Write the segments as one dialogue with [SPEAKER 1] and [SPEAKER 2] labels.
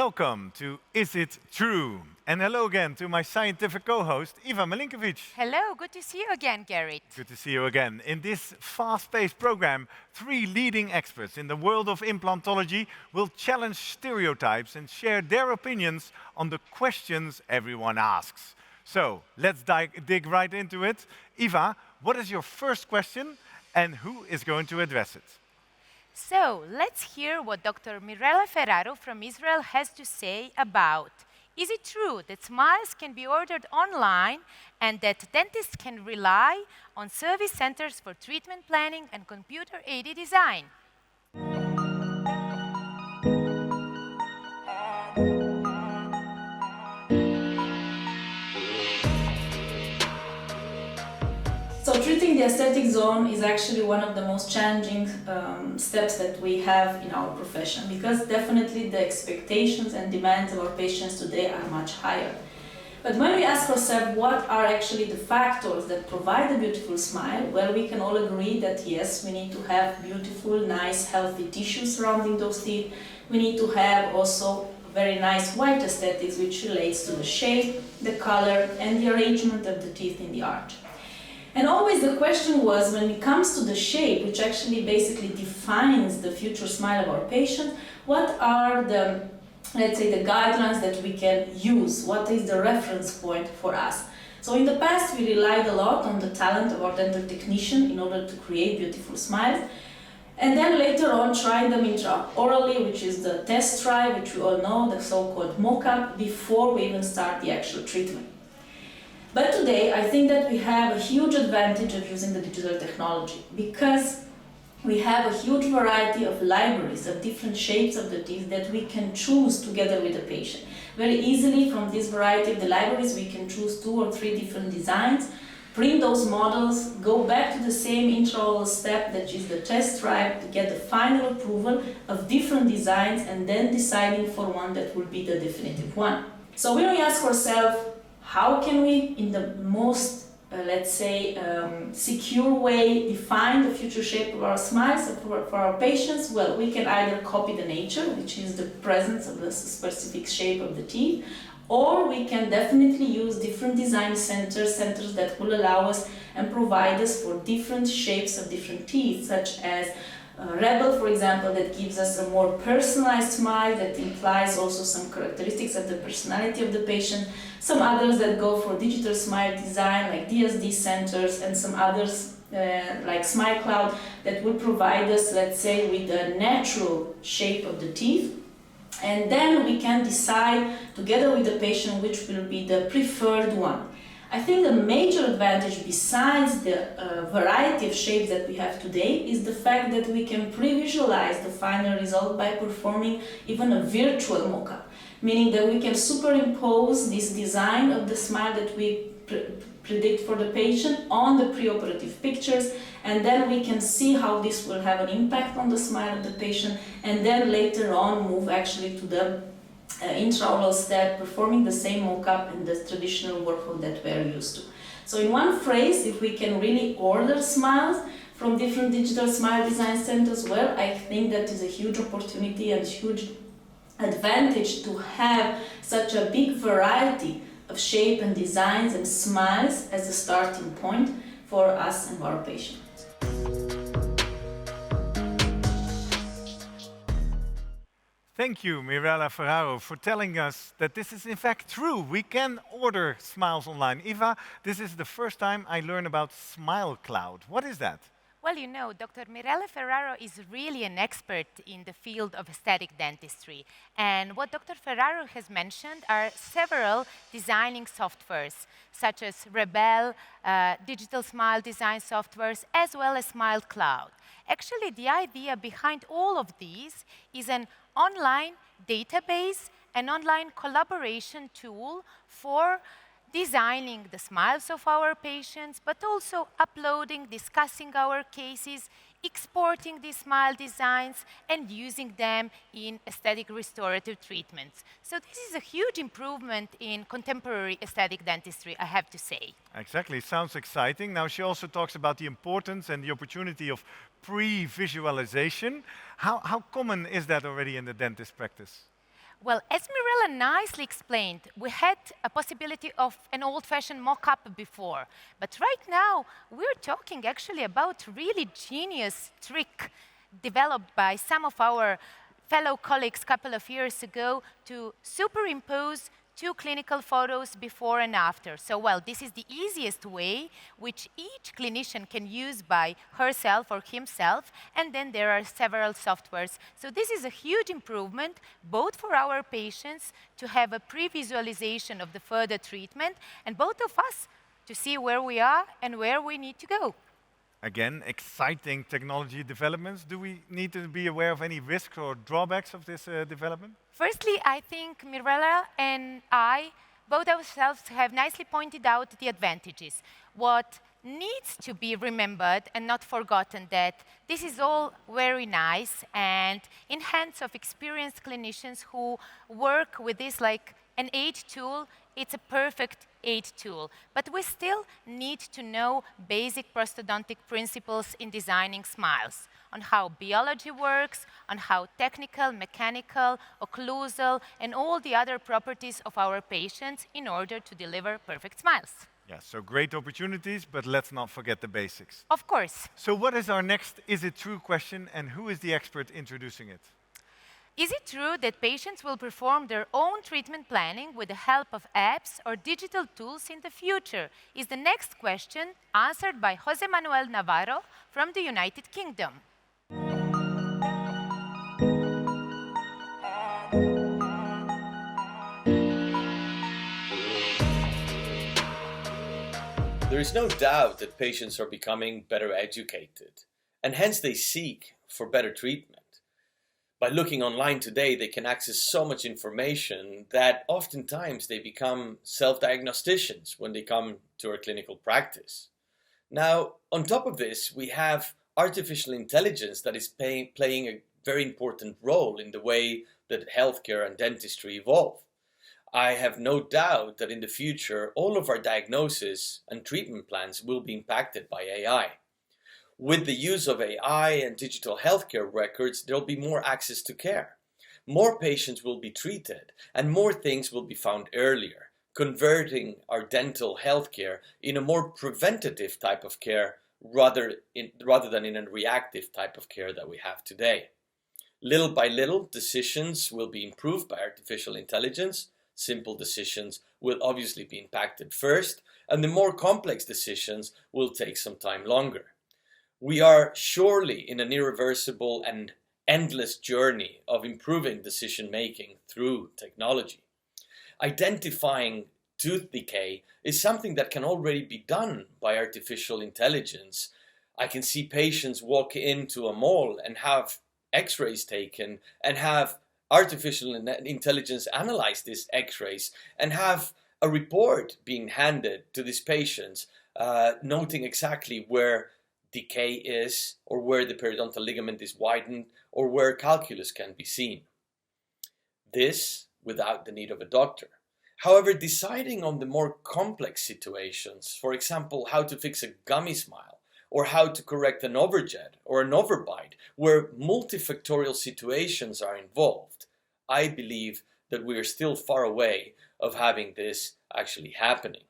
[SPEAKER 1] welcome to Is It True? And hello again to my scientific co-host, Iva Milinkovic.
[SPEAKER 2] Hello, good to see you again, Gerrit.
[SPEAKER 1] Good to see you again. In this fast-paced program, three leading experts in the world of implantology will challenge stereotypes and share their opinions on the questions everyone asks. So, let's dig right into it. Iva, what is your first question and who is going to address it?
[SPEAKER 2] So, let's hear what Dr. Mirela Feraru from Israel has to say about: is it true that smiles can be ordered online and that dentists can rely on service centers for treatment planning and computer-aided design?
[SPEAKER 3] So treating the aesthetic zone is actually one of the most challenging steps that we have in our profession, because definitely the expectations and demands of our patients today are much higher. But when we ask ourselves what are actually the factors that provide a beautiful smile, well, we can all agree that yes, we need to have beautiful, nice, healthy tissue surrounding those teeth. We need to have also very nice white aesthetics, which relates to the shape, the color, and the arrangement of the teeth in the arch. And always the question was, when it comes to the shape, which actually basically defines the future smile of our patient, what are the, let's say, the guidelines that we can use? What is the reference point for us? So in the past, we relied a lot on the talent of our dental technician in order to create beautiful smiles. And then later on, tried them intraorally, which is the test try, which we all know, the so-called mock-up, before we even start the actual treatment. But today, I think that we have a huge advantage of using the digital technology, because we have a huge variety of libraries of different shapes of the teeth that we can choose together with the patient. Very easily, from this variety of the libraries, we can choose 2 or 3 different designs, print those models, go back to the same intraoral step, that is the test drive, to get the final approval of different designs, and then deciding for one that will be the definitive one. So when we ask ourselves, how can we, in the most, let's say, secure way, define the future shape of our smiles for our patients? Well, we can either copy the nature, which is the presence of the specific shape of the teeth, or we can definitely use different design centers that will allow us and provide us for different shapes of different teeth, such as Rebel, for example, that gives us a more personalized smile that implies also some characteristics of the personality of the patient. Some others that go for digital smile design, like DSD centers, and some others like Smile Cloud that will provide us, let's say, with a natural shape of the teeth. And then we can decide together with the patient which will be the preferred one. I think the major advantage, besides the variety of shapes that we have today, is the fact that we can pre-visualize the final result by performing even a virtual mock-up, meaning that we can superimpose this design of the smile that we predict for the patient on the preoperative pictures, and then we can see how this will have an impact on the smile of the patient, and then later on move actually to the intraoral step, performing the same mock-up in the traditional workflow that we are used to. So in one phrase, if we can really order smiles from different digital smile design centers, well, I think that is a huge opportunity and huge advantage to have such a big variety of shape and designs and smiles as a starting point for us and our patients.
[SPEAKER 1] Thank you, Mirela Feraru, for telling us that this is in fact true. We can order smiles online. Iva, this is the first time I learn about Smile Cloud. What is that?
[SPEAKER 2] Well, you know, Dr. Mirela Feraru is really an expert in the field of aesthetic dentistry. And what Dr. Feraru has mentioned are several designing softwares, such as Rebel, digital smile design softwares, as well as Smile Cloud. Actually, the idea behind all of these is an online database, an online collaboration tool for designing the smiles of our patients, but also uploading, discussing our cases, exporting these smile designs, and using them in aesthetic restorative treatments. So this is a huge improvement in contemporary aesthetic dentistry, I have to say.
[SPEAKER 1] Exactly, sounds exciting. Now she also talks about the importance and the opportunity of pre-visualization. How common is that already in the dentist practice?
[SPEAKER 2] Well, as Mirela nicely explained, we had a possibility of an old-fashioned mock-up before. But right now, we're talking actually about really genius trick developed by some of our fellow colleagues a couple of years ago to superimpose two clinical photos before and after. So, well, this is the easiest way which each clinician can use by herself or himself, and then there are several softwares. So this is a huge improvement, both for our patients to have a pre-visualization of the further treatment, and both of us to see where we are and where we need to go.
[SPEAKER 1] Again, exciting technology developments. Do we need to be aware of any risks or drawbacks of this development?
[SPEAKER 2] Firstly, I think Mirela and I, both ourselves, have nicely pointed out the advantages. What needs to be remembered and not forgotten that this is all very nice and in hands of experienced clinicians who work with this like an aid tool. It's a perfect aid tool, but we still need to know basic prosthodontic principles in designing smiles, on how biology works, on how technical, mechanical, occlusal, and all the other properties of our patients in order to deliver perfect smiles.
[SPEAKER 1] Yeah, so great opportunities, but let's not forget the basics.
[SPEAKER 2] Of course.
[SPEAKER 1] So what is our next is it true question, and who is the expert introducing it?
[SPEAKER 2] Is it true that patients will perform their own treatment planning with the help of apps or digital tools in the future? Is the next question answered by José Manuel Navarro from the United Kingdom.
[SPEAKER 4] There is no doubt that patients are becoming better educated, and hence they seek for better treatment. By looking online today, they can access so much information that oftentimes they become self-diagnosticians when they come to our clinical practice. Now, on top of this, we have artificial intelligence that is playing a very important role in the way that healthcare and dentistry evolve. I have no doubt that in the future, all of our diagnosis and treatment plans will be impacted by AI. With the use of AI and digital healthcare records, there will be more access to care. More patients will be treated, and more things will be found earlier, converting our dental healthcare in a more preventative type of care rather than in a reactive type of care that we have today. Little by little, decisions will be improved by artificial intelligence. Simple decisions will obviously be impacted first, and the more complex decisions will take some time longer. We are surely in an irreversible and endless journey of improving decision-making through technology. Identifying tooth decay is something that can already be done by artificial intelligence. I can see patients walk into a mall and have x-rays taken and have artificial intelligence analyze these x-rays and have a report being handed to these patients, noting exactly where decay is, or where the periodontal ligament is widened, or where calculus can be seen. This without the need of a doctor. However, deciding on the more complex situations, for example, how to fix a gummy smile, or how to correct an overjet or an overbite, where multifactorial situations are involved, I believe that we are still far away of having this actually happening.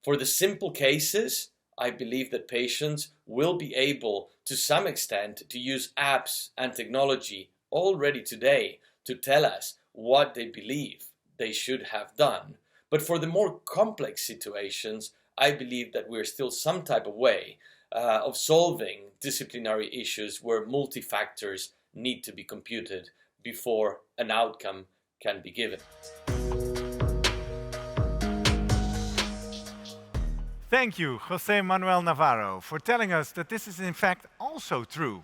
[SPEAKER 4] For the simple cases, I believe that patients will be able, to some extent, to use apps and technology already today to tell us what they believe they should have done. But for the more complex situations, I believe that we're still some type of way of solving disciplinary issues where multi-factors need to be computed before an outcome can be given.
[SPEAKER 1] Thank you, José Manuel Navarro, for telling us that this is in fact also true.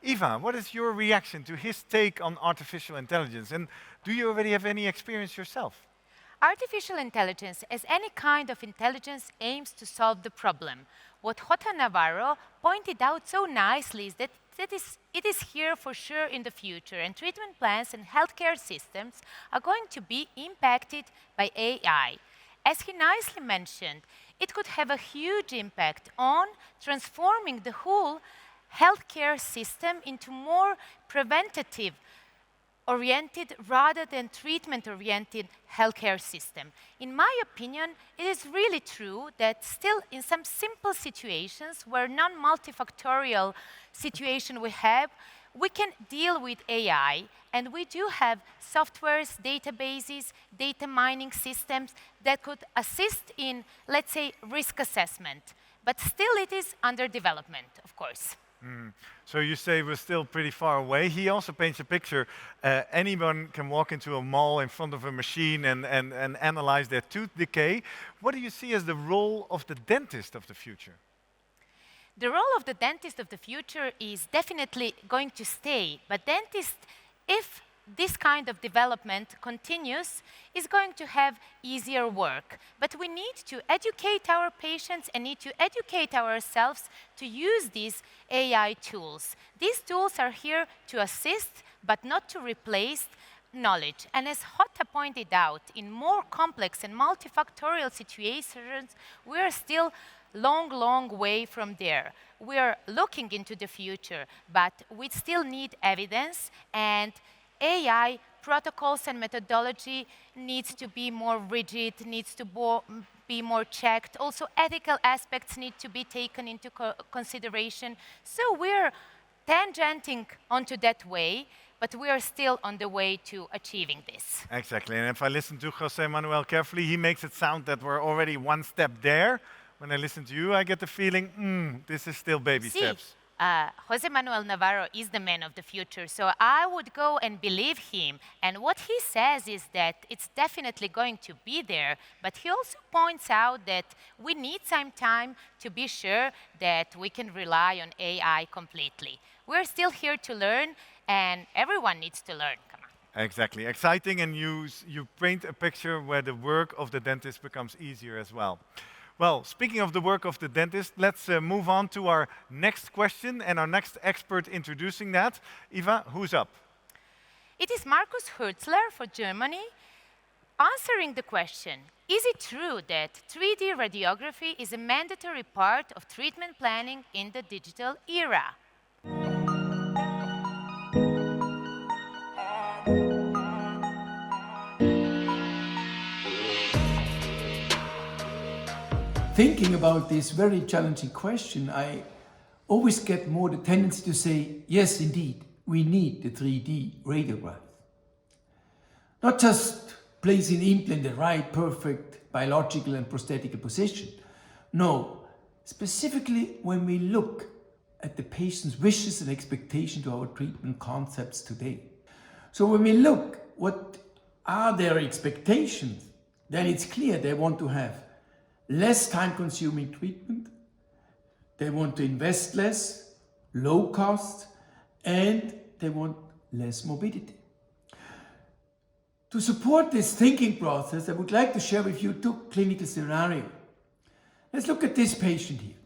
[SPEAKER 1] Eva, what is your reaction to his take on artificial intelligence, and do you already have any experience yourself?
[SPEAKER 2] Artificial intelligence, as any kind of intelligence, aims to solve the problem. What José Navarro pointed out so nicely is that it is here for sure in the future, and treatment plans and healthcare systems are going to be impacted by AI. As he nicely mentioned, it could have a huge impact on transforming the whole healthcare system into more preventative oriented rather than treatment-oriented healthcare system. In my opinion, it is really true that still in some simple situations where non-multifactorial situation we have, we can deal with AI, and we do have softwares, databases, data mining systems that could assist in, let's say, risk assessment. But still it is under development, of course.
[SPEAKER 1] So you say we're still pretty far away. He also paints a picture. Anyone can walk into a mall in front of a machine and analyze their tooth decay. What do you see as the role of the dentist of the future?
[SPEAKER 2] The role of the dentist of the future is definitely going to stay, but dentist, if this kind of development continues, is going to have easier work. But we need to educate our patients and need to educate ourselves to use these AI tools. These tools are here to assist, but not to replace knowledge. And as Hotta pointed out, in more complex and multifactorial situations, we are still long way from there. We are looking into the future, but we still need evidence, and AI protocols and methodology needs to be more rigid, needs to be more checked. Also, ethical aspects need to be taken into consideration. So we're tangenting onto that way, but we are still on the way to achieving this.
[SPEAKER 1] Exactly, and if I listen to José Manuel carefully, he makes it sound that we're already one step there. When I listen to you, I get the feeling, this is still baby steps.
[SPEAKER 2] José Manuel Navarro is the man of the future, so I would go and believe him. And what he says is that it's definitely going to be there, but he also points out that we need some time to be sure that we can rely on AI completely. We're still here to learn, and everyone needs to learn. Come on.
[SPEAKER 1] Exactly, exciting, and you paint a picture where the work of the dentist becomes easier as well. Well, speaking of the work of the dentist, let's move on to our next question and our next expert introducing that. Eva, who's up?
[SPEAKER 2] It is Markus Hrzeler for Germany, answering the question, is it true that 3D radiography is a mandatory part of treatment planning in the digital era?
[SPEAKER 5] Thinking about this very challenging question, I always get more the tendency to say, yes, indeed, we need the 3D radiograph. Not just placing the implant in the right, perfect biological and prosthetic position. No, specifically when we look at the patient's wishes and expectation to our treatment concepts today. So when we look what are their expectations, then it's clear they want to have less time-consuming treatment, they want to invest less, low cost, and they want less morbidity. To support this thinking process, I would like to share with you two clinical scenarios. Let's look at this patient here.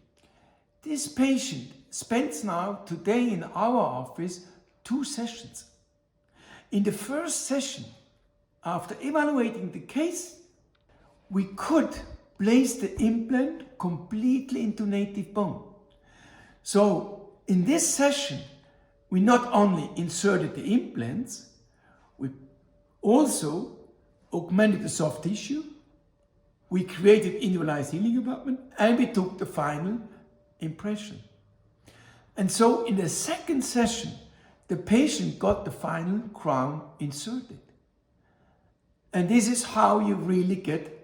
[SPEAKER 5] This patient spends now today in our office 2 sessions. In the first session, after evaluating the case, we could place the implant completely into native bone. So in this session, we not only inserted the implants, we also augmented the soft tissue, we created individualized healing abutment, and we took the final impression. And so in the second session, the patient got the final crown inserted. And this is how you really get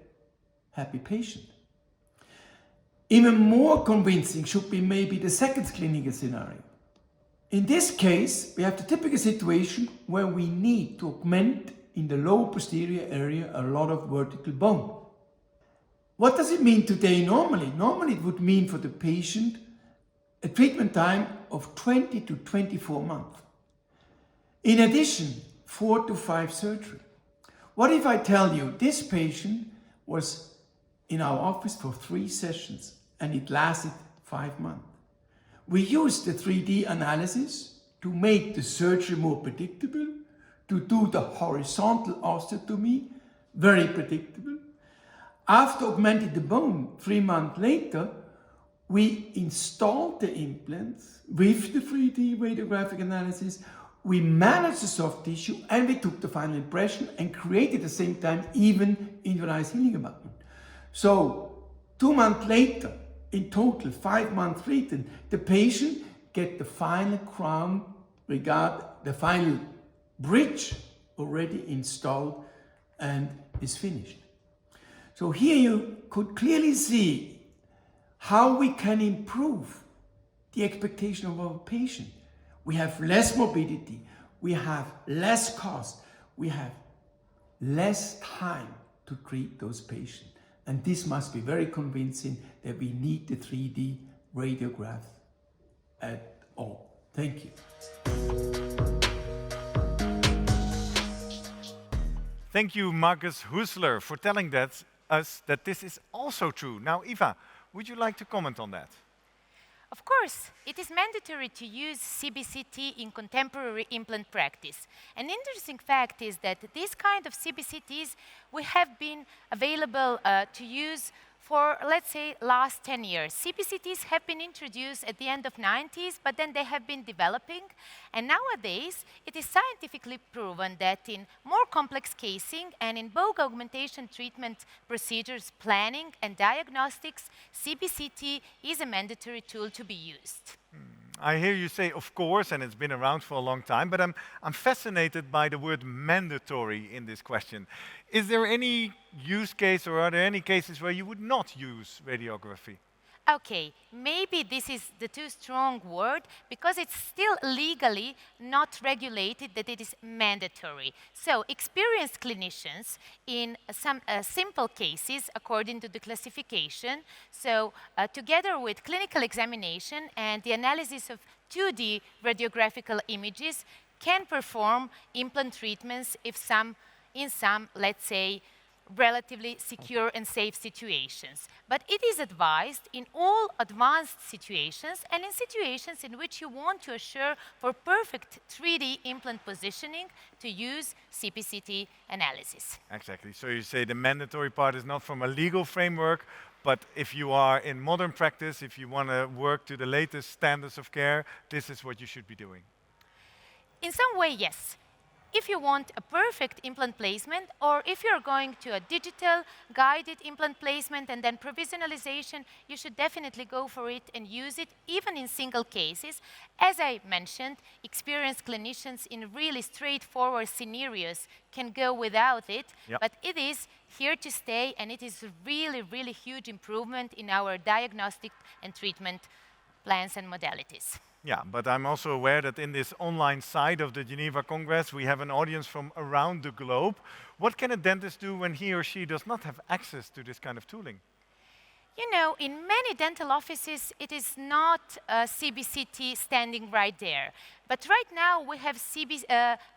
[SPEAKER 5] happy patient. Even more convincing should be maybe the second clinical scenario. In this case, we have the typical situation where we need to augment in the lower posterior area a lot of vertical bone. What does it mean today normally? Normally it would mean for the patient a treatment time of 20 to 24 months. In addition, 4 to 5 surgery. What if I tell you this patient was in our office for 3 sessions and it lasted 5 months? We used the 3D analysis to make the surgery more predictable, to do the horizontal osteotomy very predictable. After augmenting the bone 3 months later, we installed the implants with the 3D radiographic analysis. we managed the soft tissue and we took the final impression and created at the same time even individualized healing abutment. So 2 months later, in total 5 months treatment, the patient get the final crown, the final bridge already installed and is finished. So here you could clearly see how we can improve the expectation of our patient. We have less morbidity, we have less cost, we have less time to treat those patients. And this must be very convincing that we need the 3D radiograph at all. Thank you.
[SPEAKER 1] Thank you, Markus Hürzeler, for telling us that this is also true. Now, Eva, would you like to comment on that?
[SPEAKER 2] Of course, it is mandatory to use CBCT in contemporary implant practice. An interesting fact is that this kind of CBCTs we have been available to use for, let's say, last 10 years. CBCTs have been introduced at the end of 90s, but then they have been developing. And nowadays, it is scientifically proven that in more complex casing and in bone augmentation treatment procedures, planning and diagnostics, CBCT is a mandatory tool to be used.
[SPEAKER 1] I hear you say, of course, and it's been around for a long time, but I'm fascinated by the word mandatory in this question. Is there any use case or are there any cases where you would not use radiography?
[SPEAKER 2] Okay, maybe this is the too strong word because it's still legally not regulated that it is mandatory. So experienced clinicians in some simple cases according to the classification, so together with clinical examination and the analysis of 2D radiographical images can perform implant treatments in some, let's say, relatively secure and safe situations. But it is advised in all advanced situations and in situations in which you want to assure for perfect 3D implant positioning to use CBCT analysis.
[SPEAKER 1] Exactly. So you say the mandatory part is not from a legal framework, but if you are in modern practice, if you want to work to the latest standards of care, this is what you should be doing.
[SPEAKER 2] In some way, yes. If you want a perfect implant placement, or if you're going to a digital guided implant placement and then provisionalization, you should definitely go for it and use it, even in single cases. As I mentioned, experienced clinicians in really straightforward scenarios can go without it, but it is here to stay, and it is a really, really huge improvement in our diagnostic and treatment plans and modalities.
[SPEAKER 1] Yeah, but I'm also aware that in this online side of the Geneva Congress, we have an audience from around the globe. What can a dentist do when he or she does not have access to this kind of tooling?
[SPEAKER 2] You know, in many dental offices, it is not CBCT standing right there. But right now, we have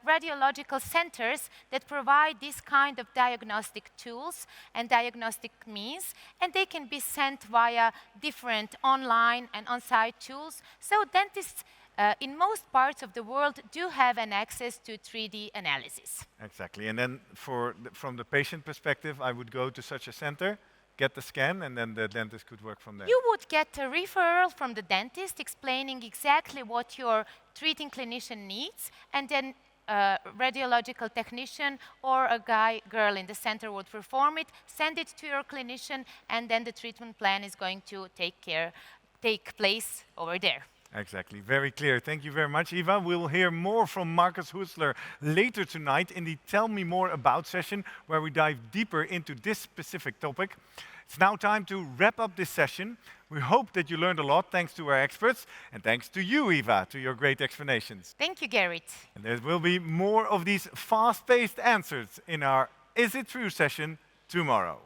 [SPEAKER 2] radiological centers that provide this kind of diagnostic tools and diagnostic means, and they can be sent via different online and on-site tools. So dentists in most parts of the world do have an access to 3D analysis.
[SPEAKER 1] Exactly. And then from the patient perspective, I would go to such a center, get the scan, and then the dentist could work from there.
[SPEAKER 2] You would get a referral from the dentist explaining exactly what your treating clinician needs, and then a radiological technician or a girl in the center would perform it, send it to your clinician, and then the treatment plan is going to take place over there.
[SPEAKER 1] Exactly, very clear. Thank you very much, Eva. We'll hear more from Markus Hürzeler later tonight in the Tell Me More About session, where we dive deeper into this specific topic. It's now time to wrap up this session. We hope that you learned a lot thanks to our experts, and thanks to you, Eva, to your great explanations.
[SPEAKER 2] Thank you, Gerrit.
[SPEAKER 1] And there will be more of these fast-paced answers in our Is It True session tomorrow.